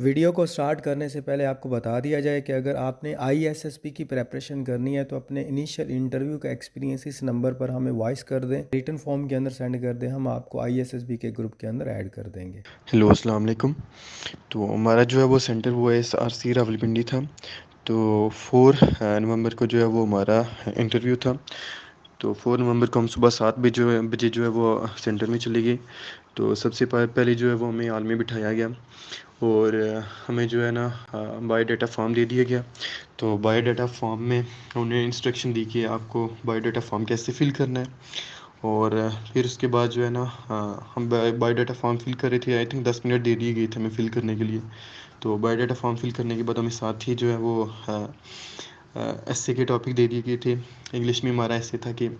Video को start करने से पहले आपको बता दिया जाए कि अगर आपने आईएसएसपी की प्रेपरेशन करनी है तो अपने इनिशियल इंटरव्यू का एक्सपीरियंस इस नंबर पर हमें वॉइस कर दें, रिटन फॉर्म के अंदर सेंड कर दें, हम आपको आईएसएसबी के ग्रुप के अंदर ऐड कर देंगे। हेलो अस्सलाम वालेकुम। तो हमारा जो है वो सेंटर वो SRC रावलपिंडी था। तो 4 नवंबर को जो है वो हमारा इंटरव्यू था। तो 4 नवंबर को हम सुबह 7 बजे जो है वो सेंटर में चले गए। तो सबसे पहले जो है वो हमें हॉल में बिठाया गया और हमें जो है ना बायोडाटा फॉर्म दे दिया गया। तो बायोडाटा फॉर्म में उन्होंने इंस्ट्रक्शन दी कि आपको बायोडाटा फॉर्म कैसे फिल करना है। और फिर उसके बाद जो है ना हम बायोडाटा फॉर्म फिल कर रहे थे। आई थिंक 10 मिनट दे दिए गए थे हमें फिल करने के लिए। तो बायोडाटा फॉर्म फिल करने के बाद हमें साथ ही जो है वो एसए के टॉपिक दे दिए गए थे। इंग्लिश में हमारा ऐसे था कि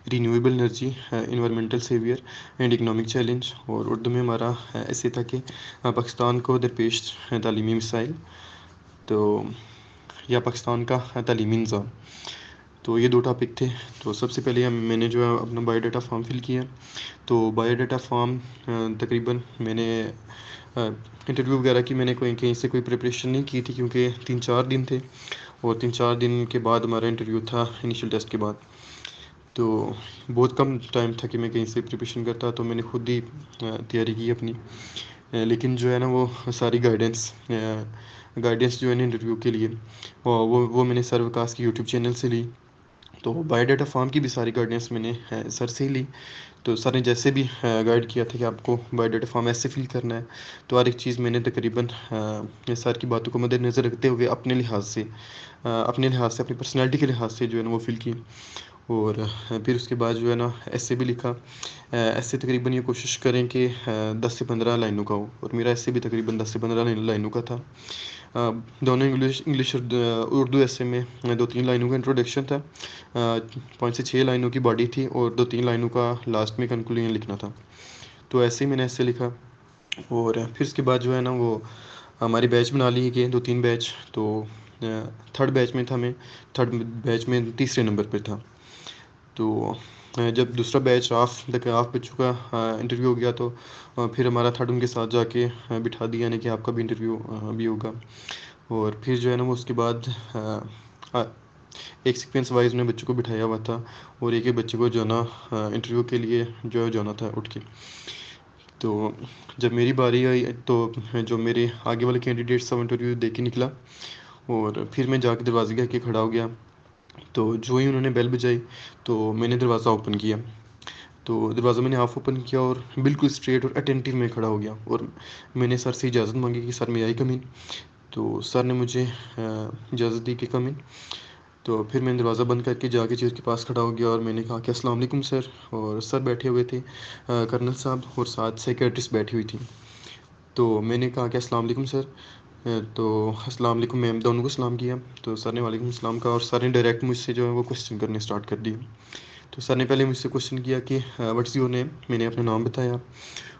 renewable energy, environmental saviour and economic challenge. और उर्दू में हमारा ऐसे था कि पाकिस्तान को दरपेश तालीमी मिसाइल, तो या पाकिस्तान का तालीमी निज़ाम। तो ये 2 टॉपिक थे। तो सबसे पहले मैंने जो है अपना बायोडाटा फॉर्म फिल किया। तो बायोडाटा फॉर्म तकरीबन मैंने इंटरव्यू वगैरह की मैंने कोई कहीं से कोई प्रिपरेशन नहीं की थी, क्योंकि 3-4 दिन थे और 3-4 दिन के बाद हमारा इंटरव्यू था इनिशियल टेस्ट के बाद। तो बहुत कम टाइम था कि मैं कहीं से प्रिपरेशन करता, तो मैंने खुद ही तैयारी की अपनी। लेकिन जो है ना वो सारी गाइडेंस जो है ना इंटरव्यू के लिए वो मैंने सर विकास की यूट्यूब चैनल से ली। तो बायोडाटा फॉर्म की भी सारी गाइडेंस मैंने सर से ही ली। तो सर ने जैसे भी गाइड किया था कि आपको बायोडाटा फॉर्म ऐसे फिल करना है, तो हर एक चीज़ मैंने तकरीबन सर की बातों को मद्देनज़र रखते हुए अपने लिहाज से अपनी पर्सनैलिटी के लिहाज से जो है ना वो फिल की। और फिर उसके बाद जो है ना ऐसे भी लिखा। ऐसे तकरीबन ये कोशिश करें कि 10 से 15 लाइनों का हो, और मेरा ऐसे भी तकरीबन 10 से 15 लाइनों का था। दोनों इंग्लिश और उर्दू ऐसे में 2-3 लाइनों का इंट्रोडक्शन था। 5 से 6 लाइनों की बॉडी थी और 2-3 लाइनों का लास्ट में कंक्लूजन लिखना था। तो ऐसे ही मैंने ऐसे लिखा। और फिर उसके बाद जो है ना वो हमारे बैच बना लिए गए 2-3 बैच। तो थर्ड बैच में था मैं, थर्ड बैच में तीसरे नंबर पर था। तो जब दूसरा बैच हाफ बच्चों का इंटरव्यू हो गया, तो फिर हमारा थर्ड उनके साथ जाके बिठा दिया, यानी कि आपका भी इंटरव्यू भी होगा। और फिर जो है ना वो उसके बाद अ, एक सीक्वेंस वाइज ने बच्चों को बिठाया हुआ था, और एक-एक बच्चे को जो है ना इंटरव्यू के लिए जो है जाना था उठ के। तो जब मेरी बारी आई, तो जो मेरे आगे वाले कैंडिडेट्स था वो इंटरव्यू दे के निकला, और फिर मैं जाके दरवाज़े के आगे खड़ा हो गया। तो जो ही उन्होंने बेल बजाई, तो मैंने दरवाज़ा ओपन किया। तो दरवाज़ा मैंने हाफ़ ओपन किया और बिल्कुल स्ट्रेट और अटेंटिव में खड़ा हो गया, और मैंने सर से इजाज़त मांगी कि सर, मे आई कम इन। तो सर ने मुझे इजाज़त दी कि कम इन। तो फिर मैंने दरवाज़ा बंद करके जाके चेयर के पास खड़ा हो गया और मैंने कहा कि अस्सलाम वालेकुम सर। और सर बैठे हुए थे, कर्नल साहब और साथ सेक्रेटरीज बैठी हुई थी। तो मैंने कहा कि अस्सलाम वालेकुम सर। तो अस्सलाम वालेकुम मैम, दोनों को सलाम किया। तो सर ने वालेकुम सलाम कहा, और सर ने डायरेक्ट मुझसे जो है वो क्वेश्चन करने स्टार्ट कर दिए। तो सर ने पहले मुझसे क्वेश्चन किया कि व्हाट्स योर नेम। मैंने अपना नाम बताया।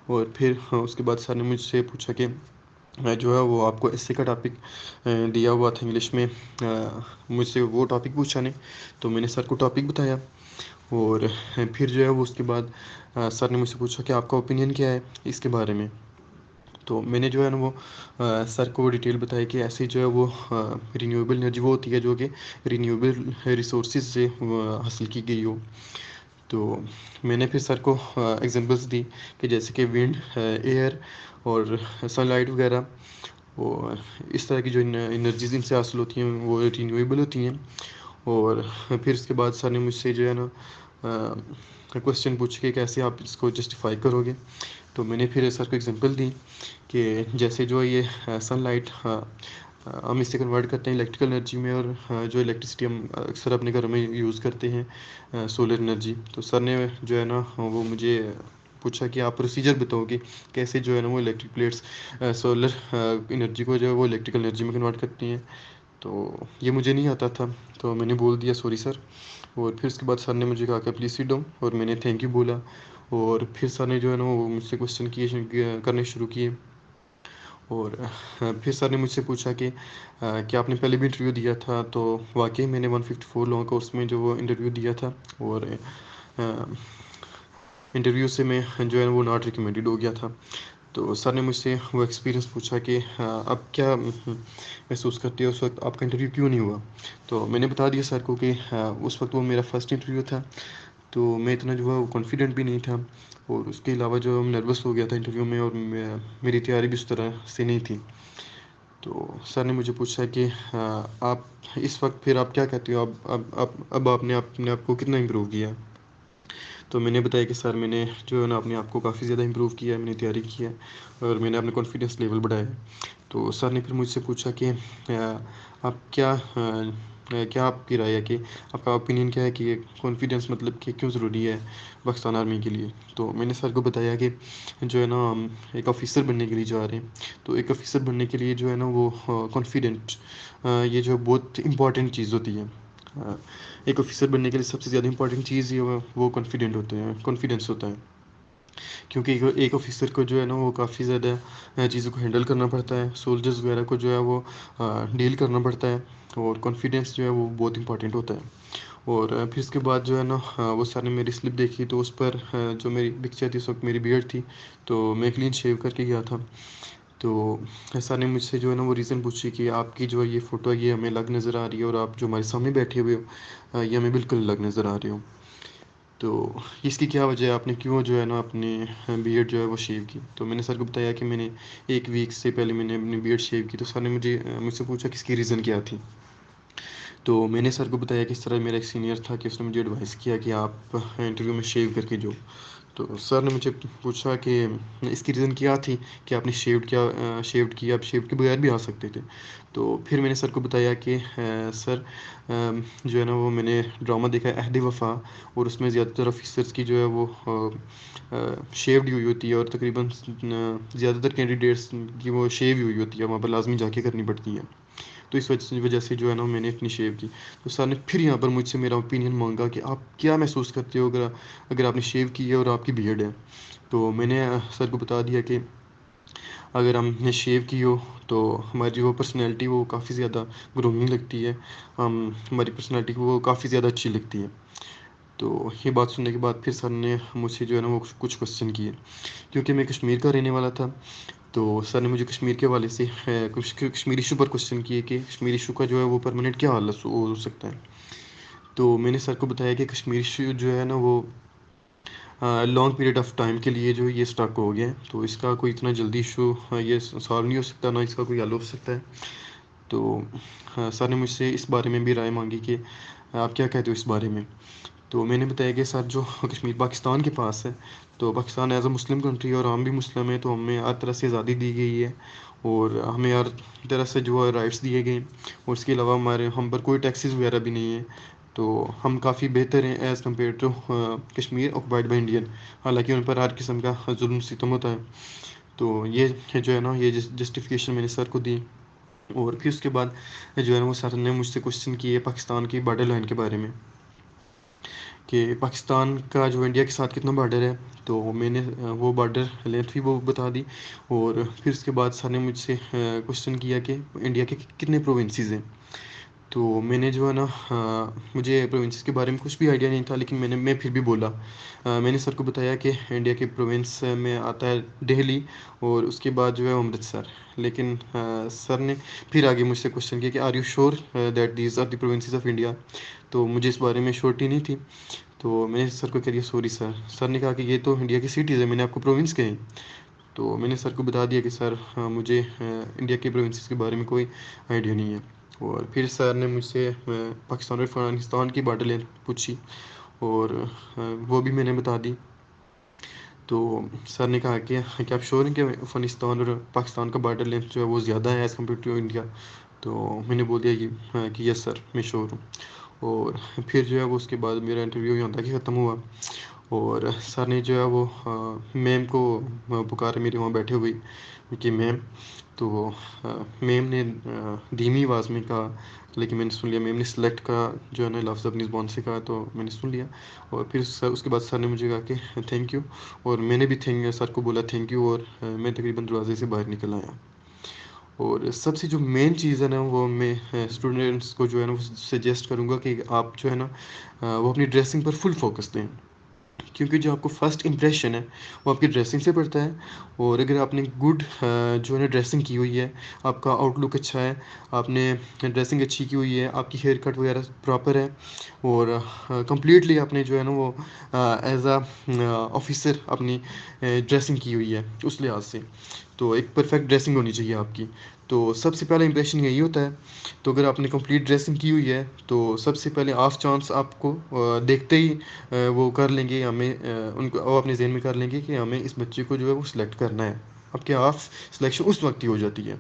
और फिर उसके बाद सर ने मुझसे पूछा कि जो है वो आपको एसए का टॉपिक दिया हुआ था इंग्लिश में, मुझसे वो टॉपिक पूछा ने। तो मैंने सर को टॉपिक बताया। और फिर जो है वो उसके बाद सर ने मुझसे पूछा कि आपका ओपिनियन क्या है इसके बारे में। तो मैंने जो है ना वो सर को डिटेल बताई कि ऐसे जो है वो रिन्यूएबल एनर्जी वो होती है जो कि रिन्यूएबल रिसोर्सेज से हासिल की गई हो। तो मैंने फिर सर को एग्जांपल्स दी कि जैसे कि विंड, एयर और सनलाइट वगैरह, वो इस तरह की जो एनर्जीज इनसे हासिल होती हैं वो रिन्यूएबल होती हैं। और फिर उसके बाद सर ने मुझसे जो है ना क्वेश्चन पूछे कि कैसे आप इसको जस्टिफाई करोगे। तो मैंने फिर सर को एग्जांपल दी कि जैसे जो ये सनलाइट, हम इसे कन्वर्ट करते हैं इलेक्ट्रिकल एनर्जी में, और जो इलेक्ट्रिसिटी हम अक्सर अपने घरों में यूज़ करते हैं सोलर एनर्जी। तो सर ने जो है ना वो मुझे पूछा कि आप प्रोसीजर बताओ कि कैसे जो है ना वो इलेक्ट्रिक प्लेट्स सोलर एनर्जी को जो है वो इलेक्ट्रिकल एनर्जी में कन्वर्ट करती हैं। तो ये मुझे नहीं आता था, तो मैंने बोल दिया सॉरी सर। और फिर उसके बाद सर ने मुझे कहा कि प्लीज़ सिट डाउन, और मैंने थैंक यू बोला। और फिर सर ने जो है ना वो मुझसे क्वेश्चन करने शुरू किए। और फिर सर ने मुझसे पूछा कि क्या आपने पहले भी इंटरव्यू दिया था। तो वाकई मैंने 154 लोगों का उसमें जो वो इंटरव्यू दिया था। और इंटरव्यू से मैं जो है वो नॉट रिकमेंडेड हो गया था। तो सर ने मुझसे वो एक्सपीरियंस पूछा कि आप क्या महसूस करते हो, उस वक़्त आपका इंटरव्यू क्यों नहीं हुआ? तो मैंने बता दिया सर को कि उस वक़्त वो मेरा फर्स्ट इंटरव्यू था, तो मैं इतना जो है वो कॉन्फिडेंट भी नहीं था, और उसके अलावा जो नर्वस हो गया था इंटरव्यू में, और मेरी तैयारी भी उस तरह से नहीं थी। तो सर ने मुझे पूछा कि आप इस वक़्त फिर आप क्या कहते हो? अब आपने अपने आप को कितना इम्प्रूव किया है? तो मैंने बताया कि सर मैंने जो है ना अपने आप को काफ़ी ज़्यादा इम्प्रूव किया है, मैंने तैयारी की है, और मैंने अपना कॉन्फिडेंस लेवल बढ़ाया है। तो सर ने फिर मुझसे पूछा कि आप क्या आपकी राय है कि आपका ओपिनियन क्या है कि ये कॉन्फिडेंस मतलब कि क्यों ज़रूरी है पाकिस्तान आर्मी के लिए? तो मैंने सर को बताया कि जो है ना हम एक ऑफ़िसर बनने के लिए जा रहे हैं, तो एक ऑफ़िसर बनने के लिए जो है ना वो कॉन्फिडेंट ये जो बहुत इम्पोर्टेंट चीज़ होती है। एक ऑफ़िसर बनने के लिए सबसे ज़्यादा इम्पोर्टेंट चीज़ ये वो कॉन्फिडेंट होते हैं कॉन्फिडेंस होता है। क्योंकि एक ऑफ़िसर को जो है ना वो काफ़ी ज़्यादा चीज़ों को हैंडल करना पड़ता है, सोल्जर्स वगैरह को जो है वो डील करना पड़ता है, और कॉन्फिडेंस जो है वो बहुत इम्पोर्टेंट होता है। और फिर उसके बाद जो है ना वो सर ने मेरी स्लिप देखी, तो उस पर जो मेरी पिक्चर थी उस वक़्त मेरी बियर्ड थी, तो मैं क्लीन शेव करके गया था। तो सर ने मुझसे जो है ना वो रीज़न पूछी कि आपकी जो ये फ़ोटो है ये हमें अलग नज़र आ रही है, और आप जो हमारे सामने बैठे हुए हो ये हमें बिल्कुल अलग नज़र आ रहे हो। तो इसकी क्या वजह है, आपने क्यों जो है ना अपनी बियर्ड जो है वो शेव की? तो मैंने सर को बताया कि मैंने 1 वीक से पहले मैंने अपनी बियर्ड शेव की। तो सर ने मुझसे पूछा कि इसकी रीज़न क्या थी? तो मैंने सर को बताया कि इस तरह मेरा एक सीनियर था कि उसने मुझे एडवाइस किया कि आप इंटरव्यू में शेव करके जाओ। तो सर ने मुझे पूछा कि इसकी रीज़न क्या थी कि आपने शेव्ड किया, आप शेव्ड के बगैर भी आ सकते थे। तो फिर मैंने सर को बताया कि सर जो है ना वो मैंने ड्रामा देखा है अहद वफ़ा, और उसमें ज़्यादातर ऑफ़िसर्स की जो है वो शेव्ड ही हुई होती है, और तकरीबन ज़्यादातर कैंडिडेट्स की वो शेव ही हुई होती है, वहाँ पर लाज़मी जाके करनी पड़ती है। तो इस वजह से जो है ना मैंने अपनी शेव की। तो सर ने फिर यहाँ पर मुझसे मेरा ओपिनियन माँगा कि आप क्या महसूस करते हो अगर अगर आपने शेव की है और आपकी बियर्ड है? तो मैंने सर को बता दिया कि अगर हमने शेव की हो तो हमारी जो पर्सनैलिटी वो काफ़ी ज़्यादा ग्रूमिंग लगती है। हमारी पर्सनैलिटी वो काफ़ी ज़्यादा अच्छी लगती है। तो ये बात सुनने के बाद फिर सर ने मुझसे जो है ना वो कुछ क्वेश्चन किए। क्योंकि मैं कश्मीर का रहने वाला था, तो सर ने मुझे कश्मीर के हवाले से कुछ कश्मीर इश्यू पर क्वेश्चन किए कि कश्मीर इश्यू का जो है वो परमानेंट क्या हल हो सकता है। तो मैंने सर को बताया कि कश्मीर इश्यू जो है ना वो लॉन्ग पीरियड ऑफ टाइम के लिए जो ये स्टक हो गया है, तो इसका कोई इतना जल्दी इशू ये सॉल्व नहीं हो सकता, ना इसका कोई हल हो सकता है। तो सर ने मुझसे इस बारे में भी राय मांगी कि आप क्या कहते हो इस बारे में? तो मैंने बताया कि सर जो कश्मीर पाकिस्तान के पास है, तो Pakistan as a Muslim country है और हम भी मुस्लिम हैं, तो हमें हर तरह से आज़ादी दी गई है, और हमें हर तरह से जो है राइट्स दिए गए हैं, और इसके अलावा हमारे हम पर कोई टैक्सेस वगैरह भी नहीं है। तो हम काफ़ी बेहतर हैं as compare to Kashmir occupied by Indian. हालाँकि उन पर हर किस्म का जुल्म सितम होता है। तो ये जो है ना ये जस्टिफ़िकेशन मैंने सर को दी, और फिर उसके बाद जो है ना वो सर ने मुझसे क्वेश्चन किए पाकिस्तान की बॉर्डर लाइन के बारे में। कि पाकिस्तान का जो इंडिया के साथ कितना बॉर्डर है, तो मैंने वो बॉर्डर लेंथ भी वो बता दी, और फिर उसके बाद सर ने मुझसे क्वेश्चन किया कि इंडिया के कितने प्रोविंसेस हैं। तो मैंने जो है ना मुझे प्रोविंसेस के बारे में कुछ भी आइडिया नहीं था, लेकिन मैं फिर भी बोला। मैंने सर को बताया कि इंडिया के प्रोविंस में आता है दिल्ली, और उसके बाद जो है अमृतसर। लेकिन सर ने फिर आगे मुझसे क्वेश्चन किया कि are you sure that these are the provinces of India? तो मुझे इस बारे में श्योरिटी नहीं थी। तो मैंने सर को कह दिया सॉरी सर। सर ने कहा कि ये तो इंडिया की सिटीज़ है, मैंने आपको प्रोविंस कही। तो मैंने सर को बता दिया कि सर मुझे इंडिया के प्रोविंसेस के बारे में कोई आइडिया नहीं है। और फिर सर ने मुझसे पाकिस्तान और अफ़गानिस्तान की बॉर्डर लेंथ पूछी, और वो भी मैंने बता दी। तो सर ने कहा कि आप श्योर हैं कि अफ़गानिस्तान और पाकिस्तान का बॉर्डर लेंथ जो है वो ज़्यादा है एज़ कम्पेयर टू इंडिया? तो मैंने बोल दिया कि यस सर, मैं श्योर हूँ। और फिर जो है वो उसके बाद मेरा इंटरव्यू यहाँ तक ही ख़त्म हुआ, और सर ने जो है वो मैम को पुकारा मेरे वहाँ बैठे हुए कि मैम। तो मैम ने धीमी आवाज़ में कहा, लेकिन मैंने सुन लिया। मैम ने सेलेक्ट का जो है ना लफ्ज़ अपनी ज़ुबान से कहा, तो मैंने सुन लिया। और फिर सर उसके बाद सर ने मुझे कहा कि थैंक यू, और मैंने भी सर को बोला थैंक यू, और मैं तकरीबन दरवाज़े से बाहर निकल आया। और सबसे जो मेन चीज़ है ना वो मैं स्टूडेंट्स को जो है ना वो सजेस्ट करूँगा कि आप जो है ना वो अपनी ड्रेसिंग पर फुल फ़ोकस दें। क्योंकि जो आपको फर्स्ट इंप्रेशन है वो आपकी ड्रेसिंग से पड़ता है। और अगर आपने गुड जो है ना ड्रेसिंग की हुई है, आपका आउटलुक अच्छा है, आपने ड्रेसिंग अच्छी की हुई है, आपकी हेयर कट वगैरह प्रॉपर है, और कंप्लीटली आपने जो है ना वो एज अ ऑफिसर अपनी ड्रेसिंग की हुई है उस लिहाज से, तो एक परफेक्ट ड्रेसिंग होनी चाहिए आपकी। तो सबसे पहला इंप्रेशन यही होता है। तो अगर आपने कंप्लीट ड्रेसिंग की हुई है तो सबसे पहले ऑफ चांस आपको देखते ही वो कर लेंगे, हमें उनको वो अपने ज़हन में कर लेंगे कि हमें इस बच्चे को जो है वो सिलेक्ट करना है। आपके हाफ सिलेक्शन उस वक्त ही हो जाती है।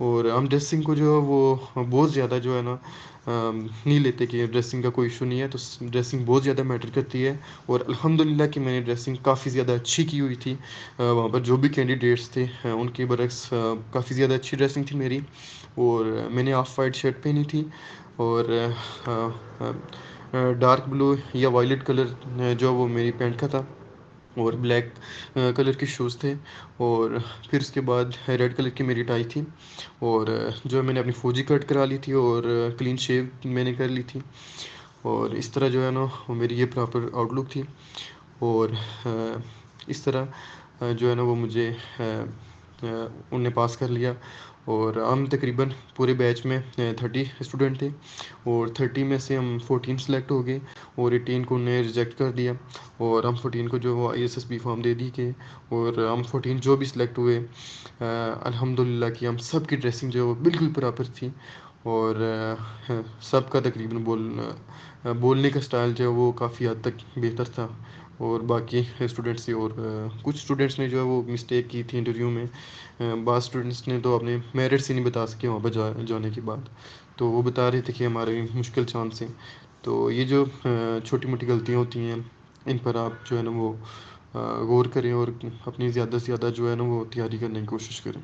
और हम ड्रेसिंग को जो है वो बहुत ज़्यादा जो है ना नहीं लेते कि ड्रेसिंग का कोई इशू नहीं है, तो ड्रेसिंग बहुत ज़्यादा मैटर करती है। और अल्हम्दुलिल्लाह कि मैंने ड्रेसिंग काफ़ी ज़्यादा अच्छी की हुई थी। वहाँ पर जो भी कैंडिडेट्स थे उनके बरक्स काफ़ी ज़्यादा अच्छी ड्रेसिंग थी मेरी। और मैंने ऑफ वाइट शर्ट पहनी थी, और डार्क ब्लू या वायलेट कलर जो वो मेरी पैंट का था, और ब्लैक कलर के शूज़ थे। और फिर उसके बाद रेड कलर की मेरी टाई थी, और जो है मैंने अपनी फ़ौजी कट करा ली थी, और क्लीन शेव मैंने कर ली थी। और इस तरह जो है ना वो मेरी ये प्रॉपर आउटलुक थी। और इस तरह जो है ना वो मुझे उनने पास कर लिया। और हम तकरीबन पूरे बैच में 30 स्टूडेंट थे, और 30 में से हम 14 सेलेक्ट हो गए, और 18 को उन्हें रिजेक्ट कर दिया। और हम 14 को जो वो ISSB फॉर्म दे दी के, और हम 14 जो भी सिलेक्ट हुए अल्हम्दुलिल्लाह कि हम सब की ड्रेसिंग जो है वो बिल्कुल बराबर थी। और सबका तकरीबन बोलने का स्टाइल जो है वो काफ़ी हद तक बेहतर था और बाकी स्टूडेंट्स से। और कुछ स्टूडेंट्स ने जो है वो मिस्टेक की थी इंटरव्यू में। बाज़ स्टूडेंट्स ने तो अपने मेरिट से नहीं बता सके वहाँ पर जाने के बाद, तो वो बता रहे थे कि हमारे मुश्किल चांस हैं। तो ये जो छोटी मोटी गलतियाँ होती हैं, इन पर आप जो है ना वो गौर करें, और अपनी ज़्यादा से ज़्यादा जो है ना वो तैयारी करने की कोशिश करें।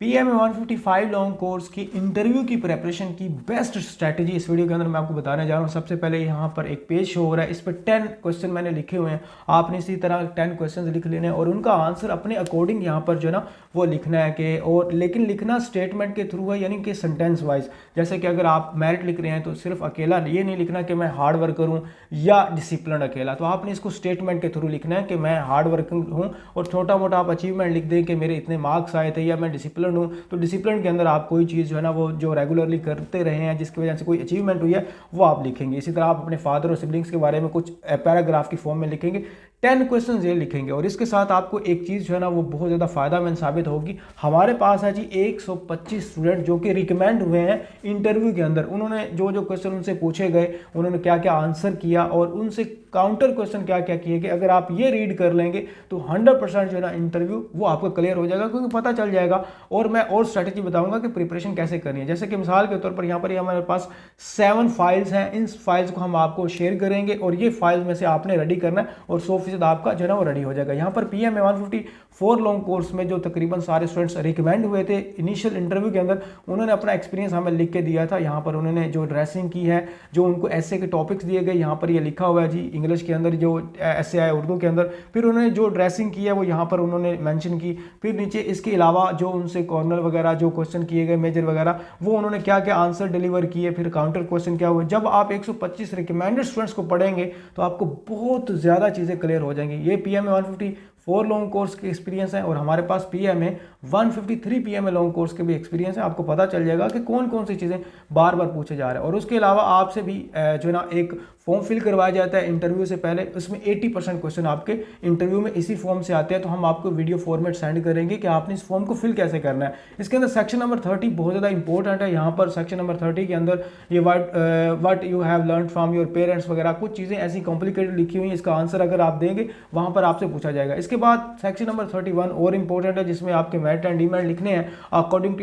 PMA 155 लॉन्ग कोर्स की इंटरव्यू की प्रेपरेशन की बेस्ट स्ट्रैटेजी इस वीडियो के अंदर मैं आपको बताने जा रहा हूँ। सबसे पहले यहाँ पर एक पेज शो हो रहा है, इस पर 10 क्वेश्चन मैंने लिखे हुए हैं। आपने इसी तरह 10 क्वेश्चन लिख लेने हैं और उनका आंसर अपने अकॉर्डिंग यहाँ पर जो है ना वो लिखना है कि, और लेकिन लिखना स्टेटमेंट के थ्रू है, यानी कि सेंटेंस वाइज। जैसे कि अगर आप मेरिट लिख रहे हैं तो सिर्फ अकेला ये नहीं लिखना कि मैं हार्ड वर्कर हूँ या डिसिप्लिन अकेला, तो आपने इसको स्टेटमेंट के थ्रू लिखना है कि मैं हार्ड वर्किंग हूँ, और छोटा मोटा आप अचीवमेंट लिख दें कि मेरे इतने मार्क्स आए थे, या मैं डिसिप्लिन हूँ। तो डिसिप्लिन के अंदर आप कोई चीज़ जो है ना वो जो रेगुलरली करते रहे हैं जिसकी वजह से कोई अचीवमेंट हुई है वो आप लिखेंगे। इसी तरह आप अपने फादर और सिबलिंग्स के बारे में कुछ पैराग्राफ की फॉर्म में लिखेंगे, 10 क्वेश्चन ये लिखेंगे। और इसके साथ आपको एक चीज़ जो है ना वो बहुत ज़्यादा फायदामंद साबित होगी। हमारे पास है जी 125 स्टूडेंट जो कि रिकमेंड हुए हैं इंटरव्यू के अंदर। उन्होंने जो जो क्वेश्चन उनसे पूछे गए उन्होंने क्या क्या आंसर किया, और उनसे काउंटर क्वेश्चन क्या क्या किए कि अगर आप ये रीड कर लेंगे तो 100% जो है ना इंटरव्यू वो आपको क्लियर हो जाएगा, क्योंकि पता चल जाएगा। और मैं और स्ट्रैटेजी बताऊंगा कि प्रिपरेशन कैसे करनी है। जैसे कि मिसाल के तौर पर यहाँ पर हमारे पास 7 फाइल्स हैं, इन फाइल्स को हम आपको शेयर करेंगे, और ये फाइल्स में से आपने रेडी करना है और 100% आपका जो है ना वो रेडी हो जाएगा। यहाँ पर PMA 154 लॉन्ग कोर्स में जो तकरीबन सारे स्टूडेंट्स रिकमेंड हुए थे इनिशियल इंटरव्यू के अंदर, उन्होंने अपना एक्सपीरियंस हमें लिख के दिया था। यहाँ पर उन्होंने जो ड्रेसिंग की है, जो उनको ऐसे के टॉपिक्स दिए गए, यहाँ पर ये लिखा हुआ है जी इंग्लिश के अंदर, जो ऐसे आए उर्दू के अंदर, फिर उन्होंने जो ड्रेसिंग की है वो यहाँ पर उन्होंने मेंशन की। फिर नीचे इसके अलावा जो उनसे कॉर्नर वगैरह जो क्वेश्चन किए गए मेजर वगैरह, वो उन्होंने क्या क्या आंसर डिलीवर किए, फिर काउंटर क्वेश्चन क्या हुए। जब आप 125 रिकमेंडेड स्टूडेंट्स को पढ़ेंगे तो आपको बहुत ज़्यादा चीज़ें क्लियर हो जाएंगी। ये PMA 154 लॉन्ग कोर्स के एक्सपीरियंस है, और हमारे पास PMA 153 PMA लॉन्ग कोर्स के भी एक्सपीरियंस है। आपको पता चल जाएगा कि कौन कौन सी चीज़ें बार बार पूछे जा रहे हैं। और उसके अलावा आपसे भी जो है ना एक फॉर्म फिल करवाया जाता है इंटरव्यू से पहले, उसमें 80% क्वेश्चन आपके इंटरव्यू में इसी फॉर्म से आते हैं। तो हम आपको वीडियो फॉर्मेट सेंड करेंगे कि आपने इस फॉर्म को फिल कैसे करना है। इसके अंदर सेक्शन नंबर 30 बहुत ज़्यादा इंपॉर्टेंट है। यहाँ पर सेक्शन नंबर 30 के अंदर ये what you have learn from your parents वगैरह कुछ चीज़ें ऐसी कॉम्प्लिकेटेड लिखी हुई हैं, इसका आंसर अगर आप देंगे वहाँ पर आपसे पूछा जाएगा। इसके बाद सेक्शन नंबर 31 और इंपॉर्टेंट है, जिसमें आपके मेरिट एंड डिमेरिट लिखने हैं according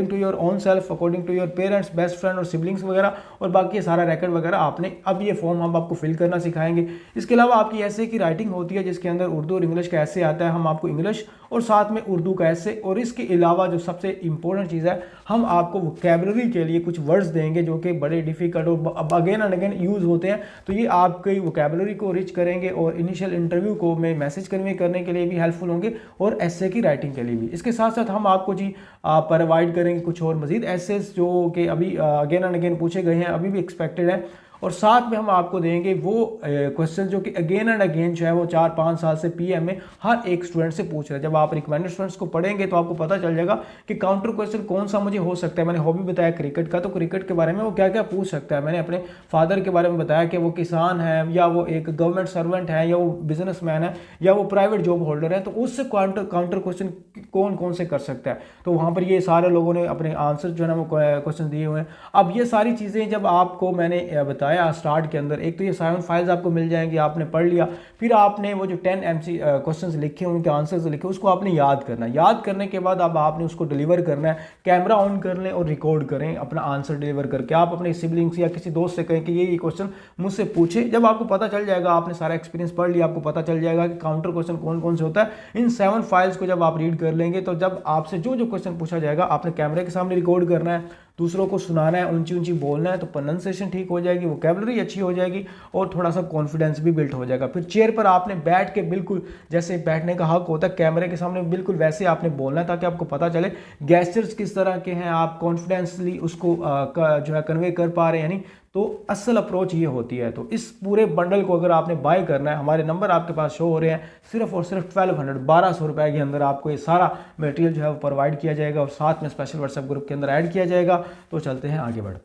to your own self, according to your parents, best friend और सिबलिंग्स वगैरह, और बाकी सारा रैकेट वगैरह आपने अब ये फॉर्म हम आपको फिल करना सिखाएंगे। इसके अलावा आपकी ऐसे की राइटिंग होती है जिसके अंदर उर्दू और इंग्लिश का ऐसे आता है, हम आपको इंग्लिश और साथ में उर्दू का ऐसे। और इसके अलावा जो सबसे इंपॉर्टेंट चीज़ है, हम आपको वोकैबुलरी के लिए कुछ वर्ड्स देंगे जो कि बड़े डिफिकल्ट और अगेन एंड अगेन यूज़ होते हैं, तो ये आपकी वोकैबुलरी को रिच करेंगे और इनिशियल इंटरव्यू को में मैसेज कन्वे करने के लिए भी हेल्पफुल होंगे, और ऐसे की राइटिंग के लिए भी। इसके साथ साथ हम आपको जी प्रोवाइड करेंगे कुछ और मजीद ऐसे जो कि अभी अगेन एंड अगेन पूछे गए हैं, अभी भी एक्सपेक्टेड है। और साथ में हम आपको देंगे वो क्वेश्चन जो कि अगेन एंड अगेन जो है वो 4-5 साल से पीएम में हर एक स्टूडेंट से पूछ रहे हैं। जब आप रिकमेंडेड स्टूडेंट्स को पढ़ेंगे तो आपको पता चल जाएगा कि काउंटर क्वेश्चन कौन सा मुझे हो सकता है। मैंने हॉबी बताया क्रिकेट का, तो क्रिकेट के बारे में वो क्या क्या पूछ सकता है। मैंने अपने फादर के बारे में बताया कि वो किसान है या वो एक गवर्नमेंट सर्वेंट है या वो बिजनेसमैन है या वो प्राइवेट जॉब होल्डर है, तो उससे काउंटर क्वेश्चन कौन कौन से कर सकता है। तो वहाँ पर ये सारे लोगों ने अपने आंसर जो है ना वो क्वेश्चन दिए हुए हैं। अब ये सारी चीज़ें जब आपको मैंने बताया स्टार्ट के अंदर, एक तो ये 7 फाइल्स आपको मिल जाएंगी, आपने पढ़ लिया, फिर आपने वो जो 10 MC क्वेश्चन लिखे उनके आंसर्स लिखे, उसको आपने याद करना है। याद करने के बाद अब आपने उसको डिलीवर करना है, कैमरा ऑन कर लें और रिकॉर्ड करें अपना आंसर डिलीवर करके। आप अपने सिबलिंग्स या किसी दोस्त से कहें कि ये क्वेश्चन मुझसे पूछे। जब आपको पता चल जाएगा, आपने सारा एक्सपीरियंस पढ़ लिया, आपको पता चल जाएगा कि काउंटर क्वेश्चन कौन कौन से होता है। इन 7 फाइल्स को जब आप रीड कर लेंगे तो जब आपसे जो जो क्वेश्चन पूछा जाएगा आपने कैमरे के सामने रिकॉर्ड करना है, दूसरों को सुनाना है, ऊंची ऊंची बोलना है, तो प्रोनाउंसिएशन ठीक हो जाएगी, वोकैबुलरी अच्छी हो जाएगी और थोड़ा सा कॉन्फिडेंस भी बिल्ड हो जाएगा। फिर चेयर पर आपने बैठ के बिल्कुल जैसे बैठने का हक होता है कैमरे के सामने, बिल्कुल वैसे आपने बोलना है ताकि आपको पता चले गेस्चर्स किस तरह के हैं, आप कॉन्फिडेंसली उसको जो है कन्वे कर पा रहे हैं यानी। तो असल अप्रोच ये होती है। तो इस पूरे बंडल को अगर आपने बाय करना है, हमारे नंबर आपके पास शो हो रहे हैं, सिर्फ और सिर्फ 1200 रुपए के अंदर आपको ये सारा मटेरियल जो है वो प्रोवाइड किया जाएगा और साथ में स्पेशल व्हाट्सएप ग्रुप के अंदर ऐड किया जाएगा। तो चलते हैं आगे बढ़ते हैं।